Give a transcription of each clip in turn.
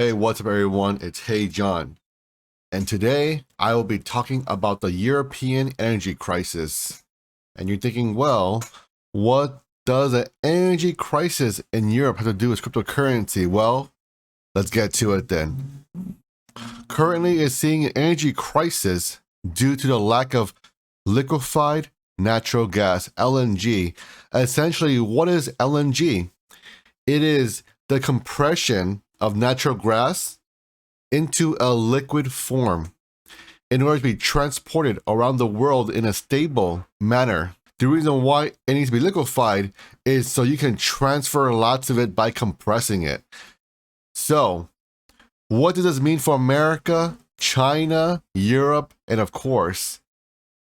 Hey, what's up, everyone? It's Hey John, and today I will be talking about the European energy crisis. And you're thinking, well, what does an energy crisis in Europe have to do with cryptocurrency? Well, let's get to it then. Currently, is seeing an energy crisis due to the lack of liquefied natural gas (LNG). Essentially, what is LNG? It is the compression of natural gas into a liquid form in order to be transported around the world in a stable manner. The reason why it needs to be liquefied is so you can transfer lots of it by compressing it. So, what does this mean for America, China, Europe, and of course,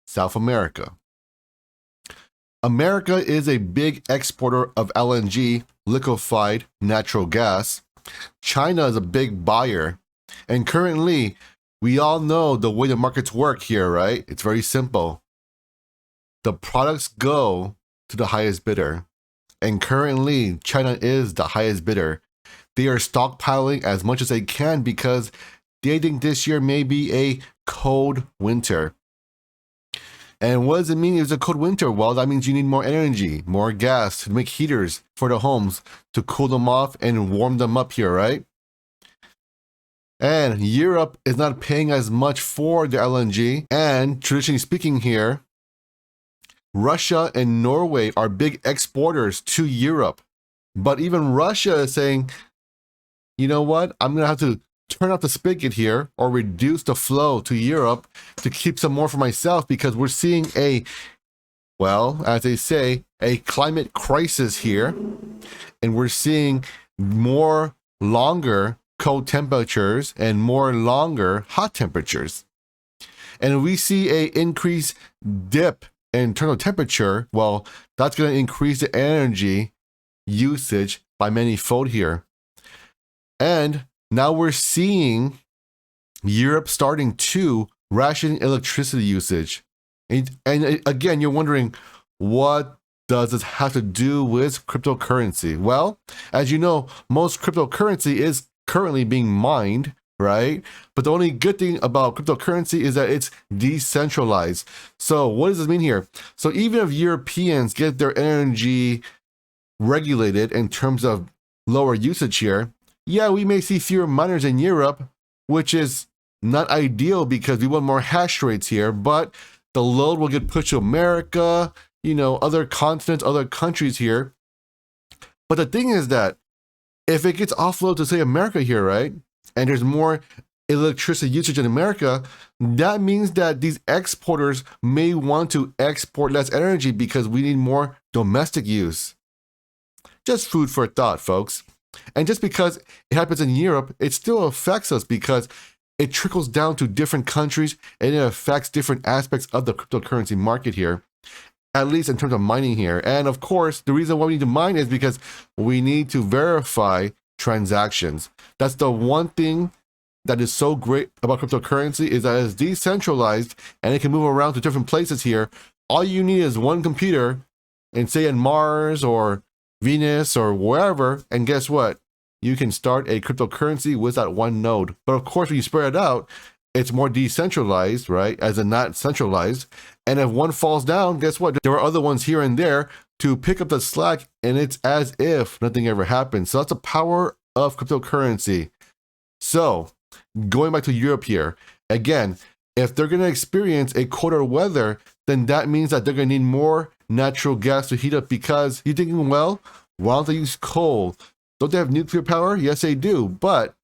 South America? America is a big exporter of LNG, liquefied natural gas. China is a big buyer. And currently, we all know the way the markets work here, right? It's very simple. The products go to the highest bidder. And currently, China is the highest bidder. They are stockpiling as much as they can because they think this year may be a cold winter. And what does it mean it's a cold winter? Well, that means you need more energy, more gas to make heaters for the homes to cool them off and warm them up here, right? And Europe is not paying as much for the LNG. And traditionally speaking here, Russia and Norway are big exporters to Europe. But even Russia is saying, you know what? I'm going to have to turn off the spigot here or reduce the flow to Europe to keep some more for myself because we're seeing as they say, a climate crisis here. And we're seeing more longer cold temperatures and more longer hot temperatures. And we see a increased dip in internal temperature. Well, that's going to increase the energy usage by many-fold here. And now we're seeing Europe starting to ration electricity usage. And again, you're wondering, what does this have to do with cryptocurrency? Well, as you know, most cryptocurrency is currently being mined, right? But the only good thing about cryptocurrency is that it's decentralized. So what does this mean here? So even if Europeans get their energy regulated in terms of lower usage here, yeah, we may see fewer miners in Europe, which is not ideal because we want more hash rates here, but the load will get pushed to America, other continents, other countries here. But the thing is that if it gets offloaded to, say, America here, right, and there's more electricity usage in America, that means that these exporters may want to export less energy because we need more domestic use. Just food for thought, folks. And just because it happens in Europe, it still affects us because it trickles down to different countries and it affects different aspects of the cryptocurrency market here, at least in terms of mining here. And of course, the reason why we need to mine is because we need to verify transactions. That's the one thing that is so great about cryptocurrency is that it's decentralized and it can move around to different places here. All you need is one computer and say in Mars or Venus or wherever, and guess what? You can start a cryptocurrency with that one node. But of course, when you spread it out, it's more decentralized, right? As in not centralized. And if one falls down, guess what? There are other ones here and there to pick up the slack, and it's as if nothing ever happened. So that's the power of cryptocurrency. So going back to Europe here, again, if they're going to experience a colder weather, then that means that they're going to need more natural gas to heat up because you're thinking, well, why don't they use coal? Don't they have nuclear power? Yes, they do. But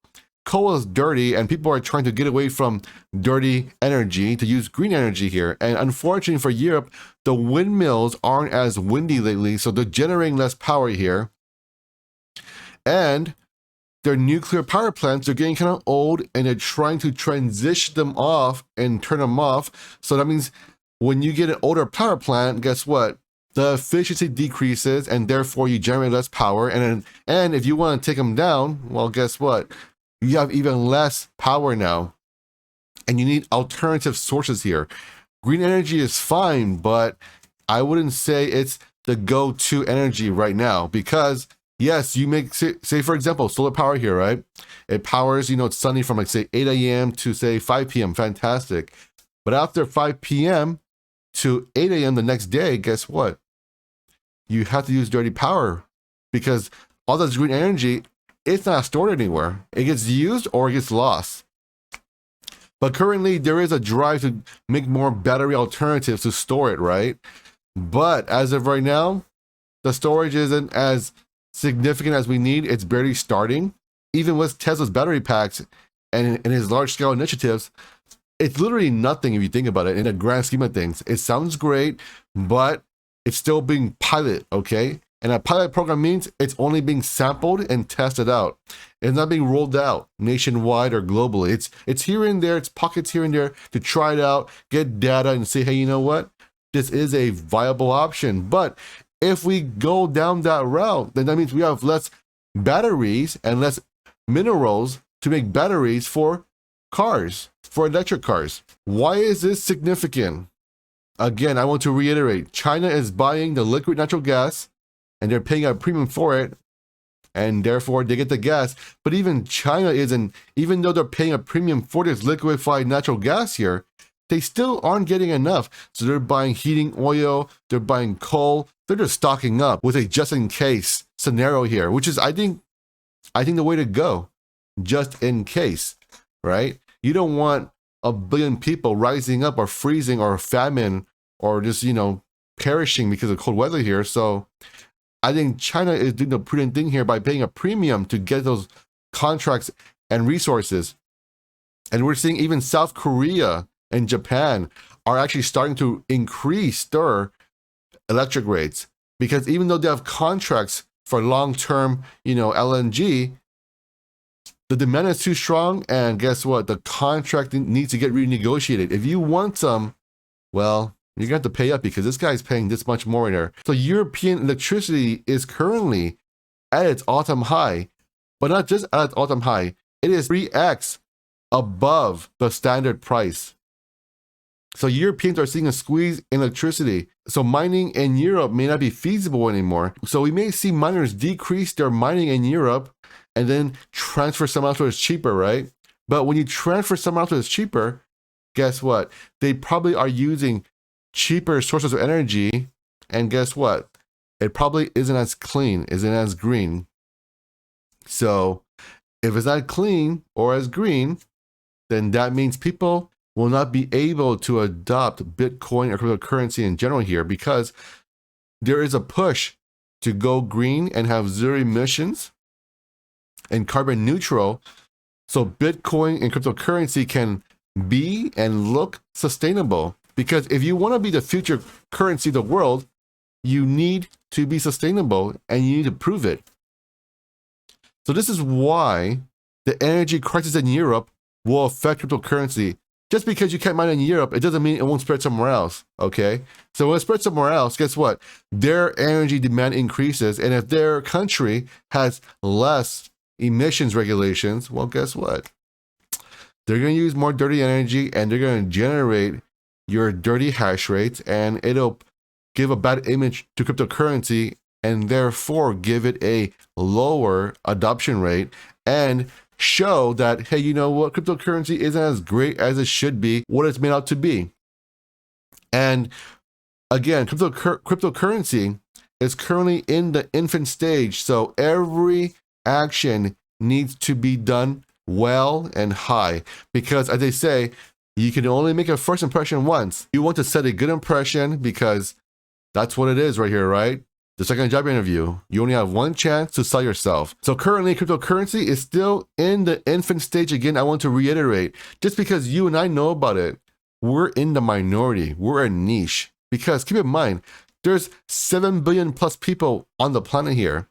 coal is dirty and people are trying to get away from dirty energy to use green energy here. And unfortunately for Europe, the windmills aren't as windy lately, so they're generating less power here. And their nuclear power plants are getting kind of old and they're trying to transition them off and turn them off. So that means when you get an older power plant, guess what? The efficiency decreases and therefore you generate less power. And if you want to take them down, well, guess what? You have even less power now. And you need alternative sources here. Green energy is fine, but I wouldn't say it's the go-to energy right now because Yes, you make, say for example, solar power here, right? It powers, it's sunny from like say 8 a.m. to say 5 p.m. Fantastic. But after 5 p.m. to 8 a.m. the next day, guess what? You have to use dirty power because all this green energy, it's not stored anywhere. It gets used or it gets lost. But currently there is a drive to make more battery alternatives to store it, right? But as of right now, the storage isn't as significant as we need. It's barely starting. Even with Tesla's battery packs and his large-scale initiatives, it's literally nothing if you think about it in a grand scheme of things. It sounds great, but it's still being piloted, okay? And a pilot program means it's only being sampled and tested out. It's not being rolled out nationwide or globally. It's here and there, it's pockets here and there to try it out, get data and say, hey, you know what? This is a viable option. But if we go down that route, then that means we have less batteries and less minerals to make batteries for cars, for electric cars. Why is this significant? Again, I want to reiterate, China is buying the liquid natural gas and they're paying a premium for it, and therefore they get the gas. But even China isn't, even though they're paying a premium for this liquefied natural gas here, they still aren't getting enough. So they're buying heating oil, they're buying coal, they're just stocking up with a just in case scenario here, which is, I think the way to go, just in case, right? You don't want a billion people rising up or freezing or famine or just, perishing because of cold weather here. So I think China is doing the prudent thing here by paying a premium to get those contracts and resources. And we're seeing even South Korea and Japan are actually starting to increase their electric rates, because even though they have contracts for long-term, LNG, the demand is too strong, and guess what? The contract needs to get renegotiated. If you want some, well, you're gonna have to pay up because this guy's paying this much more in there. So European electricity is currently at its all-time high, but not just at its all-time high, it is 3x above the standard price. So Europeans are seeing a squeeze in electricity. So mining in Europe may not be feasible anymore. So we may see miners decrease their mining in Europe and then transfer some out to it's cheaper, right? But when you transfer some out to it's cheaper, guess what? They probably are using cheaper sources of energy. And guess what? It probably isn't as clean, isn't as green. So if it's not clean or as green, then that means people will not be able to adopt Bitcoin or cryptocurrency in general here, because there is a push to go green and have zero emissions and carbon neutral, so Bitcoin and cryptocurrency can be and look sustainable. Because if you want to be the future currency of the world, you need to be sustainable and you need to prove it. So this is why the energy crisis in Europe will affect cryptocurrency. Just because you can't mine in Europe, it doesn't mean it won't spread somewhere else, okay? So when it spreads somewhere else, guess what? Their energy demand increases, and if their country has less emissions regulations, well, guess what? They're going to use more dirty energy, and they're going to generate your dirty hash rates, and it'll give a bad image to cryptocurrency, and therefore give it a lower adoption rate, and show that, hey, you know what, cryptocurrency isn't as great as it should be, what it's made out to be. And again, cryptocurrency is currently in the infant stage, so every action needs to be done well and high, because as they say, you can only make a first impression once. You want to set a good impression, because that's what it is right here, right? The second job interview, you only have one chance to sell yourself. So currently, cryptocurrency is still in the infant stage. Again, I want to reiterate, just because you and I know about it, we're in the minority, we're a niche. Because keep in mind, there's 7 billion plus people on the planet here,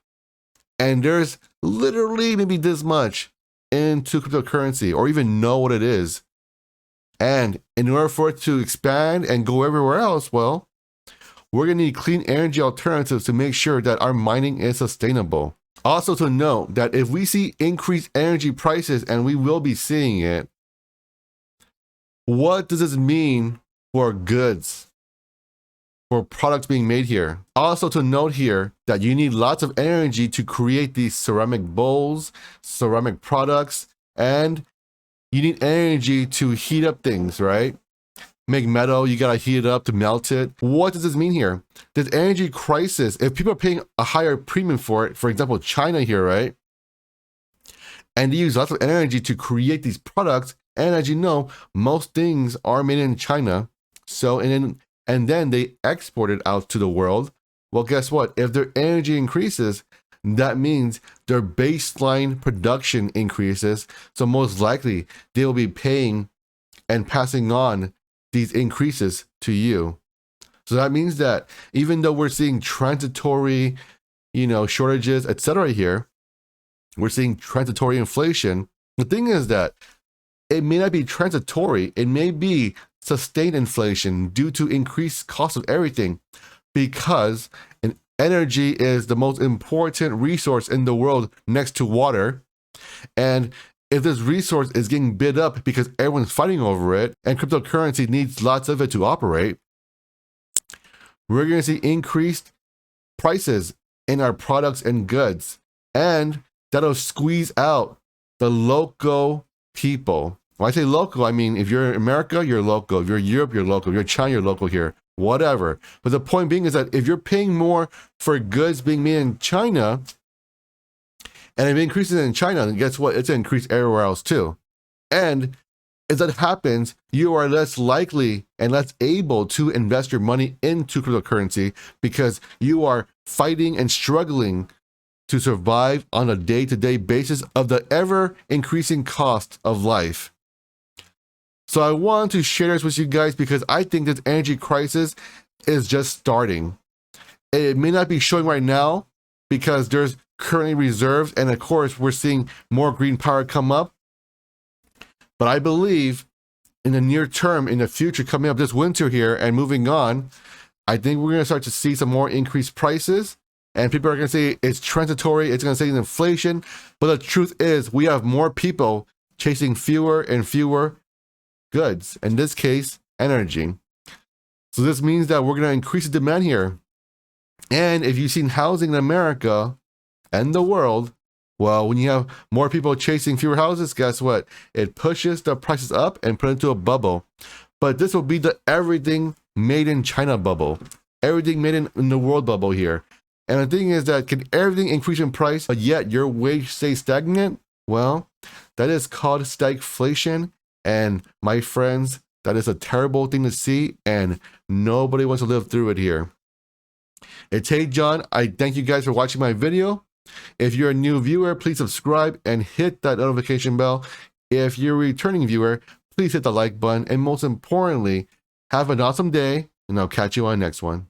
and there's literally maybe this much into cryptocurrency or even know what it is. And in order for it to expand and go everywhere else, well, we're going to need clean energy alternatives to make sure that our mining is sustainable. Also to note that if we see increased energy prices, and we will be seeing it, what does this mean for goods? for products being made here. Also to note here that you need lots of energy to create these ceramic bowls, ceramic products, and you need energy to heat up things, right? Make metal, you gotta heat it up to melt it. What does this mean here? This energy crisis, if people are paying a higher premium for it, for example, China here, right? And they use lots of energy to create these products. And as you know, most things are made in China. So, and then they export it out to the world. Well, guess what? If their energy increases, that means their baseline production increases. So most likely they will be paying and passing on these increases to you. So that means that even though we're seeing transitory, shortages, etc. here, we're seeing transitory inflation. The thing is that it may not be transitory. It may be sustained inflation due to increased cost of everything, because energy is the most important resource in the world next to water. And if this resource is getting bid up because everyone's fighting over it and cryptocurrency needs lots of it to operate, we're going to see increased prices in our products and goods. And that'll squeeze out the local people. When I say local, I mean if you're in America, you're local. If you're Europe, you're local. If you're China, you're local here. Whatever. But the point being is that if you're paying more for goods being made in China, and if it increases in China, then guess what? It's going to increase everywhere else too. And if that happens, you are less likely and less able to invest your money into cryptocurrency because you are fighting and struggling to survive on a day-to-day basis of the ever-increasing cost of life. So I want to share this with you guys because I think this energy crisis is just starting. It may not be showing right now because there's currently reserves, and of course we're seeing more green power come up. But I believe in the near term, in the future coming up this winter here and moving on, I think we're going to start to see some more increased prices. And people are going to say it's transitory, it's going to say it's inflation. But the truth is we have more people chasing fewer and fewer goods, in this case, energy. So this means that we're going to increase the demand here. And if you've seen housing in America and the world, well, when you have more people chasing fewer houses, guess what? It pushes the prices up and put into a bubble. But this will be the everything made in China bubble. Everything made in the world bubble here. And the thing is that can everything increase in price, but yet your wage stay stagnant? Well, that is called stagflation. And my friends, that is a terrible thing to see, and nobody wants to live through it here. It's Hey John. I thank you guys for watching my video. If you're a new viewer, please subscribe and hit that notification bell. If you're a returning viewer, please hit the like button. And most importantly, have an awesome day, and I'll catch you on the next one.